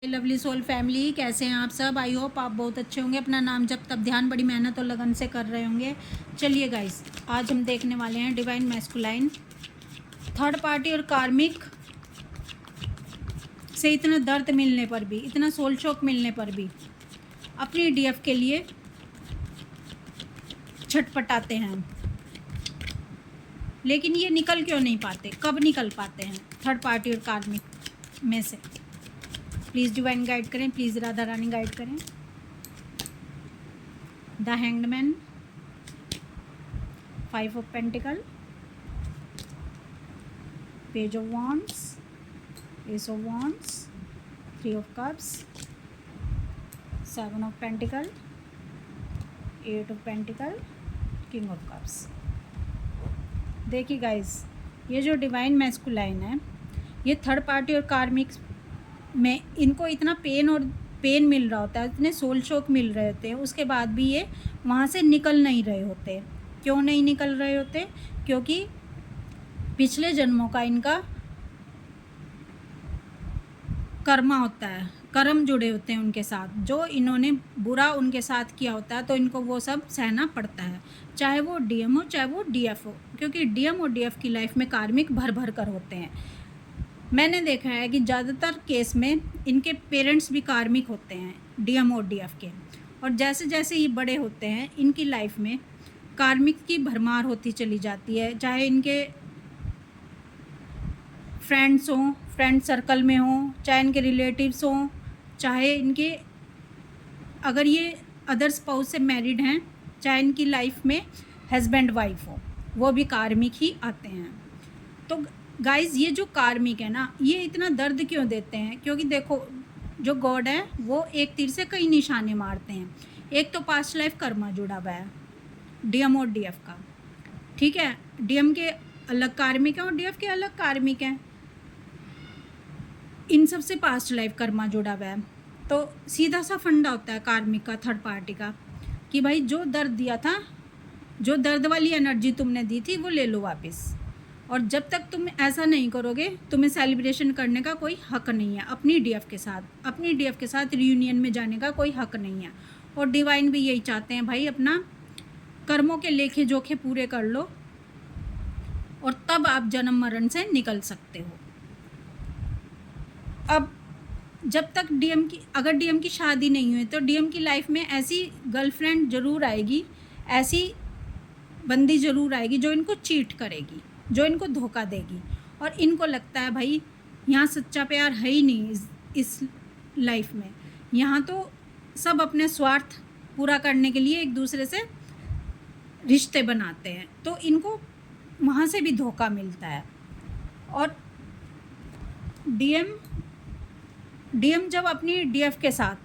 Lovely soul family, कैसे हैं आप सब। आई होप आप बहुत अच्छे होंगे। अपना नाम जब तब ध्यान बड़ी मेहनत और लगन से कर रहे होंगे। चलिए गाइस, आज हम देखने वाले हैं डिवाइन मैस्कुलाइन। थर्ड पार्टी और कार्मिक से इतना दर्द मिलने पर भी, इतना सोल शॉक मिलने पर भी अपनी डीएफ के लिए छटपटाते हैं, लेकिन ये निकल क्यों नहीं पाते, कब निकल पाते हैं थर्ड पार्टी और कार्मिक में से। प्लीज़ डिवाइन गाइड करें, प्लीज़ राधा रानी गाइड करें। The hanged man, 5 of pentacle, page of wands, S of wands, 3 of cups, 7 of pentacle, 8 of pentacle, king of cups. देखिए गाइस, ये जो डिवाइन मैस्कुलाइन है, ये थर्ड पार्टी और कार्मिक में इनको इतना पेन मिल रहा होता है, इतने सोल शॉक मिल रहे होते हैं, उसके बाद भी ये वहाँ से निकल नहीं रहे होते। क्यों नहीं निकल रहे होते? क्योंकि पिछले जन्मों का इनका कर्मा होता है, कर्म जुड़े होते हैं उनके साथ। जो इन्होंने बुरा उनके साथ किया होता है तो इनको वो सब सहना पड़ता है, चाहे वो डीएम हो चाहे वो डीएफ हो, क्योंकि डीएम और डीएफ की लाइफ में कार्मिक भर भर कर होते हैं। मैंने देखा है कि ज़्यादातर केस में इनके पेरेंट्स भी कार्मिक होते हैं, डीएम और डीएफ के। और जैसे जैसे ये बड़े होते हैं, इनकी लाइफ में कार्मिक की भरमार होती चली जाती है, चाहे इनके फ्रेंड्स हों, फ्रेंड सर्कल में हों, चाहे इनके रिलेटिव्स हों, चाहे इनके अगर ये अदर स्पाउस से मैरिड हैं, चाहे इनकी लाइफ में हस्बैंड वाइफ हो, वो भी कार्मिक ही आते हैं। तो गाइस, ये जो कार्मिक है ना, ये इतना दर्द क्यों देते हैं? क्योंकि देखो, जो गॉड है वो एक तीर से कई निशाने मारते हैं। एक तो पास्ट लाइफ कर्मा जुड़ा हुआ है डीएम और डीएफ का, ठीक है। डीएम के अलग कार्मिक हैं और डीएफ के अलग कार्मिक हैं। इन सब से पास्ट लाइफ कर्मा जुड़ा हुआ है। तो सीधा सा फंडा होता है कार्मिक का, थर्ड पार्टी का, कि भाई जो दर्द दिया था, जो दर्द वाली एनर्जी तुमने दी थी, वो ले लो वापस। और जब तक तुम ऐसा नहीं करोगे, तुम्हें सेलिब्रेशन करने का कोई हक नहीं है। अपनी डीएफ के साथ, अपनी डीएफ के साथ रियूनियन में जाने का कोई हक नहीं है। और डिवाइन भी यही चाहते हैं, भाई अपना कर्मों के लेखे जोखे पूरे कर लो और तब आप जन्म मरण से निकल सकते हो। अब जब तक अगर डीएम की शादी नहीं हुई तो डीएम की लाइफ में ऐसी गर्लफ्रेंड ज़रूर आएगी, ऐसी बंदी ज़रूर आएगी जो इनको चीट करेगी, जो इनको धोखा देगी। और इनको लगता है भाई यहाँ सच्चा प्यार है ही नहीं इस लाइफ में। यहाँ तो सब अपने स्वार्थ पूरा करने के लिए एक दूसरे से रिश्ते बनाते हैं, तो इनको वहाँ से भी धोखा मिलता है। और डीएम जब अपनी डीएफ के साथ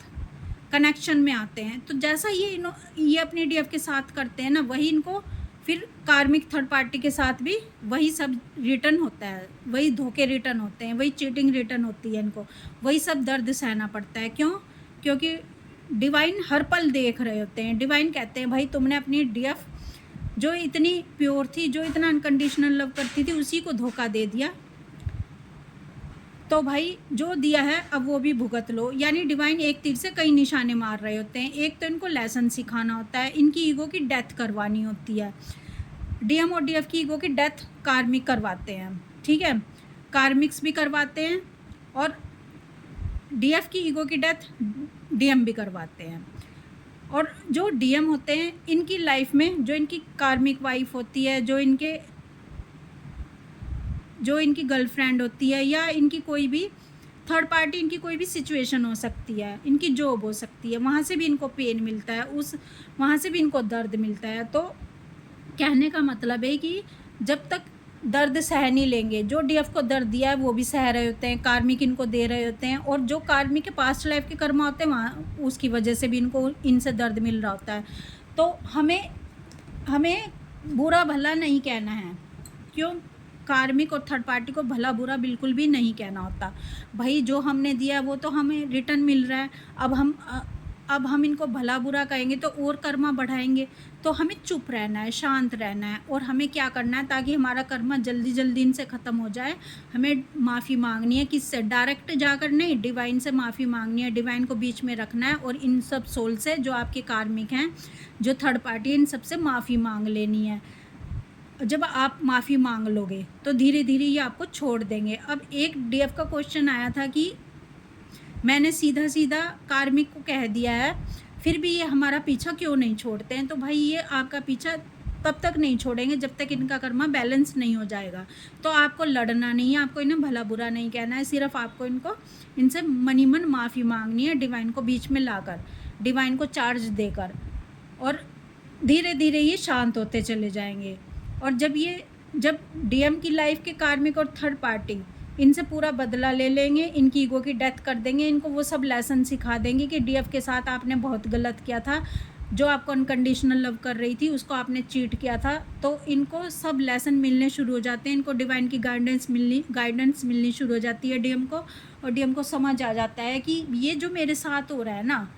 कनेक्शन में आते हैं, तो जैसा ये अपनी डीएफ के साथ करते हैं ना, वही इनको फिर कार्मिक थर्ड पार्टी के साथ भी वही सब रिटर्न होता है, वही धोखे रिटर्न होते हैं, वही चीटिंग रिटर्न होती है इनको, वही सब दर्द सहना पड़ता है। क्यों? क्योंकि डिवाइन हर पल देख रहे होते हैं। डिवाइन कहते हैं भाई तुमने अपनी डीएफ जो इतनी प्योर थी, जो इतना अनकंडीशनल लव करती थी, उसी को धोखा दे दिया, तो भाई जो दिया है अब वो भी भुगत लो। यानी डिवाइन एक तीर से कई निशाने मार रहे होते हैं। एक तो इनको लेसन सिखाना होता है, इनकी ईगो की डेथ करवानी होती है। डीएम और डीएफ की ईगो की डेथ कार्मिक करवाते हैं, ठीक है, कार्मिक्स भी करवाते हैं, और डीएफ की ईगो की डेथ डीएम भी करवाते हैं। और जो डीएम होते हैं, इनकी लाइफ में जो इनकी कार्मिक वाइफ होती है, जो इनकी गर्लफ्रेंड होती है, या इनकी कोई भी थर्ड पार्टी, इनकी कोई भी सिचुएशन हो सकती है, इनकी जॉब हो सकती है, वहाँ से भी इनको पेन मिलता है, वहाँ से भी इनको दर्द मिलता है। तो कहने का मतलब है कि जब तक दर्द सह नहीं लेंगे, जो डीएफ को दर्द दिया है वो भी सह रहे होते हैं, कार्मिक इनको दे रहे होते हैं, और जो कार्मिक के पास्ट लाइफ के कर्मा होते हैं वहाँ उसकी वजह से भी इनको इनसे दर्द मिल रहा होता है। तो हमें बुरा भला नहीं कहना है। क्यों? कार्मिक और थर्ड पार्टी को भला बुरा बिल्कुल भी नहीं कहना होता। भाई जो हमने दिया है वो तो हमें रिटर्न मिल रहा है। अब हम अब हम इनको भला बुरा कहेंगे तो और कर्मा बढ़ाएंगे। तो हमें चुप रहना है, शांत रहना है, और हमें क्या करना है ताकि हमारा कर्मा जल्दी जल्दी इनसे ख़त्म हो जाए, हमें माफ़ी मांगनी है। किससे? डायरेक्ट जाकर नहीं, डिवाइन से माफ़ी मांगनी है। डिवाइन को बीच में रखना है और इन सब सोल से, जो आपके कार्मिक हैं, जो थर्ड पार्टी है, इन सब से माफ़ी मांग लेनी है। जब आप माफ़ी मांग लोगे तो धीरे धीरे ये आपको छोड़ देंगे। अब एक डीएफ का क्वेश्चन आया था कि मैंने सीधा सीधा कार्मिक को कह दिया है, फिर भी ये हमारा पीछा क्यों नहीं छोड़ते हैं? तो भाई ये आपका पीछा तब तक नहीं छोड़ेंगे जब तक इनका कर्मा बैलेंस नहीं हो जाएगा। तो आपको लड़ना नहीं है, आपको इन्हें भला बुरा नहीं कहना है, सिर्फ आपको इनसे मनी मन माफ़ी मांगनी है, डिवाइन को बीच में लाकर, डिवाइन को चार्ज देकर, और धीरे धीरे ये शांत होते चले जाएंगे। और जब डीएम की लाइफ के कार्मिक और थर्ड पार्टी इनसे पूरा बदला ले लेंगे, इनकी ईगो की डेथ कर देंगे, इनको वो सब लेसन सिखा देंगे कि डीएफ के साथ आपने बहुत गलत किया था, जो आपको अनकंडीशनल लव कर रही थी उसको आपने चीट किया था। तो इनको सब लेसन मिलने शुरू हो जाते हैं, इनको डिवाइन की गाइडेंस मिलनी शुरू हो जाती है डीएम को। और डीएम को समझ आ जाता है कि ये जो मेरे साथ हो रहा है ना,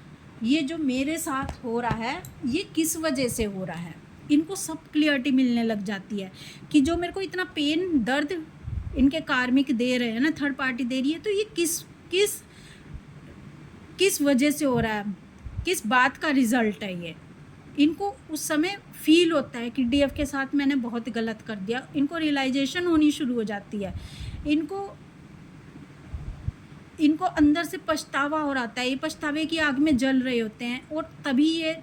ये जो मेरे साथ हो रहा है, ये किस वजह से हो रहा है। इनको सब क्लियरिटी मिलने लग जाती है कि जो मेरे को इतना पेन दर्द इनके कार्मिक दे रहे हैं ना, थर्ड पार्टी दे रही है, तो ये किस वजह से हो रहा है, किस बात का रिजल्ट है ये। इनको उस समय फील होता है कि डीएफ के साथ मैंने बहुत गलत कर दिया, इनको रियलाइजेशन होनी शुरू हो जाती है, इनको अंदर से पछतावा हो रहा है, ये पछतावे की आग में जल रहे होते हैं, और तभी ये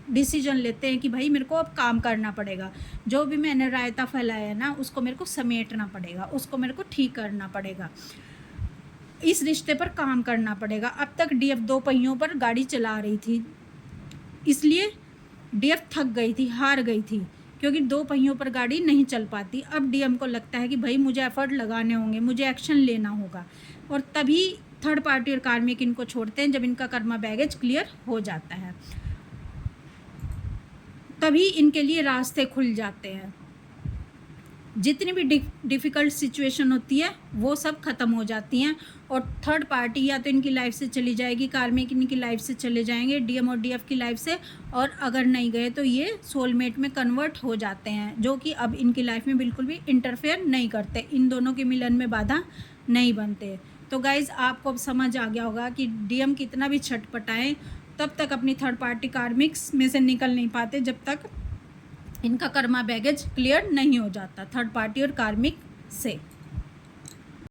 डिसीजन लेते हैं कि भाई मेरे को अब काम करना पड़ेगा, जो भी मैंने रायता फैलाया है ना उसको मेरे को समेटना पड़ेगा, उसको मेरे को ठीक करना पड़ेगा, इस रिश्ते पर काम करना पड़ेगा। अब तक डीएफ 2 पहियों पर गाड़ी चला रही थी, इसलिए डीएफ थक गई थी, हार गई थी, क्योंकि 2 पहियों पर गाड़ी नहीं चल पाती। अब डीएम को लगता है कि भाई मुझे एफर्ट लगाने होंगे, मुझे एक्शन लेना होगा, और तभी थर्ड पार्टी और कार्मिक इनको छोड़ते हैं जब इनका कर्मा बैगेज क्लियर हो जाता है, तभी इनके लिए रास्ते खुल जाते हैं। जितनी भी डिफ़िकल्ट सिचुएशन होती है वो सब ख़त्म हो जाती हैं, और थर्ड पार्टी या तो इनकी लाइफ से चली जाएगी, कार्मिक इनकी लाइफ से चले जाएंगे, डीएम और डीएफ की लाइफ से, और अगर नहीं गए तो ये सोलमेट में कन्वर्ट हो जाते हैं, जो कि अब इनकी लाइफ में बिल्कुल भी इंटरफेयर नहीं करते, इन दोनों के मिलन में बाधा नहीं बनते। तो गाइज़ आपको अब समझ आ गया होगा कि डीएम कितना भी छटपटाएं तब तक अपनी थर्ड पार्टी कार्मिक्स में से निकल नहीं पाते जब तक इनका कर्मा बैगेज क्लियर नहीं हो जाता थर्ड पार्टी और कार्मिक से।